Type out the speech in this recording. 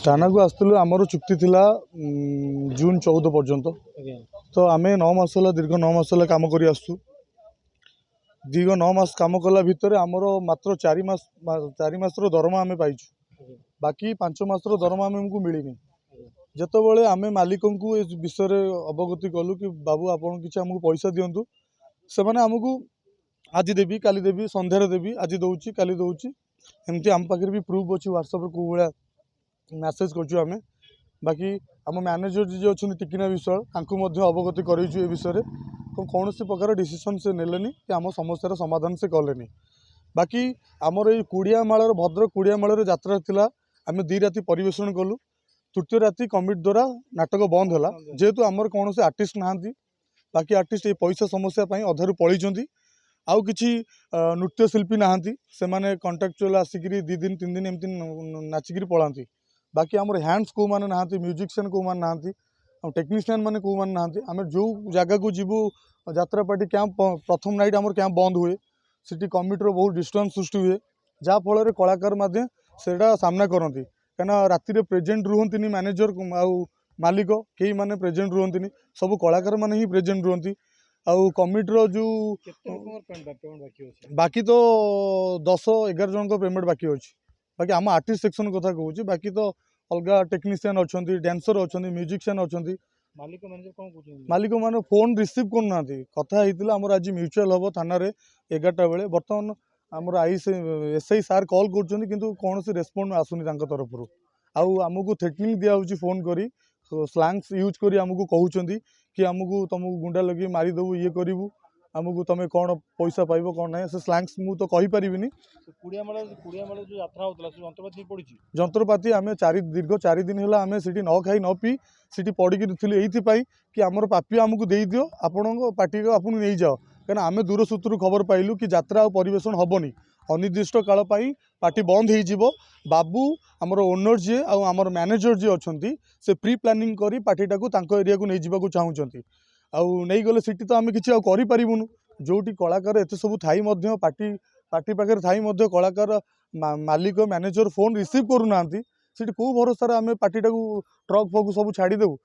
थाना को आसलु आमर चुक्ति थिला जून 14 पर्यंत तो आम 9 मास दीर्घ 9 मास कम कर दीर्घ 9 मास कम कला भितर आमर मात्र 4 मास दरमा आम पाइचु बाकी 5 मास दरमा आमको मिलनी जितेबाला आम मालिक को विषय अवगति कलु कि बाबू आपन किसी आमको पैसा दिंतु से मैंने आमको आज देवी काली देवी संध्यार देवी आज दौची काली दौची एमती आम पाखे भी प्रूफ अच्छी व्हाट्सएप को भाया मेसेज करें बाकी आम मैनेजर जी अच्छा टिकिना विश्वाल अवगत करें विषय कौन प्रकार डिसीजन से नेलेनी कि आम समस्या समाधान से कले बाकी आमर ये कुड़ियामाल भद्रक कुड़ियामाल यात्रा थिला आम 2 राति परिवेशन कलु तृतीय राति कमिटी द्वारा नाटक बंद है जेहेतु आमर कौन से आर्टिस्ट ना बाकी आर्टिस्ट ये पैसा समस्या अधारू पलि आउ किसी नृत्यशिल्पी नहांती से माने कंट्राक्चुअल आसिक 2 दिन 3 दिन एमती नाचिकी पलांती बाकी आमर हैंड्स को माने नहांती म्यूजिशियन को माने नहांती टेक्नीशियन माने को माने नहांती आम जो जगह को जीवु यात्रा पार्टी कैंप प्रथम नाइट आमर कैंप बंद हुए सिटी कमिटीर बहुत डिस्टर्बेंस सृष्टि हुए जहाँफल कलाकार मध्य सेटा सामना करती कहीं राति प्रेजेंट रुहंती मैनेजर आउ मालिक कई माने प्रेजेंट रुहंती सब कलाकार माने ही प्रेजेंट रुहंती आउ कमिटीर जो बाकी तो 10-11 जन को पेमेंट बाकी अच्छी बाकी आम आर्टिस्ट सेक्शन कथा कहूँ बाकी तो अलग टेक्नीशियन अच्छा डांसर अच्छा म्यूजिशियन अच्छा मालिक मैंने फोन रिसीव करना कथा होता आमर आज म्यूचुअल हम थाना 11टा बेले बर्तमान आमर एसआई सार कॉल कर कौन सी रेस्पॉन्ड आसुनी तरफ आउ आमको थ्रेटनिंग दिया फोन करी स्लैंग्स यूज करी आमको कहते कि आमको तुमको गुंडा लगे मारिदेबू ये करूँ आमको तुम कौन पैसा पाइब कौन ना से स्लैंग्स मु तो कही पारिबिनी जंत्रपाति आम दीर्घ 4 दिन है आम सी न खाई न पी सी पड़ी ये कि आमर पापी आमको दे दियो आपण पार्टी को आपन नहीं जाओ कहीं आम दूर सूत्रु खबर पाइलु कि यात्रा आ परिवेशन हेनी अनिर्दिष्ट काल पार्टी बंद हो बाबू आमर ओनर जी आमर मैनेजर जी अच्छा से प्री प्लानिंग करी पार्टीटा को एरिया को नहीं जावाक चाहूँगी आउ नहीं गले सीटी तो आम किसी करूँ जोटी कलाकार एत सब थाई पार्टी पार्टी पाखे थाई कलाकार मालिक मैनेजर फोन रिसीव करूना सीटी कौ भरोसा आम पार्टीटा ट्रक फक सब छाड़देव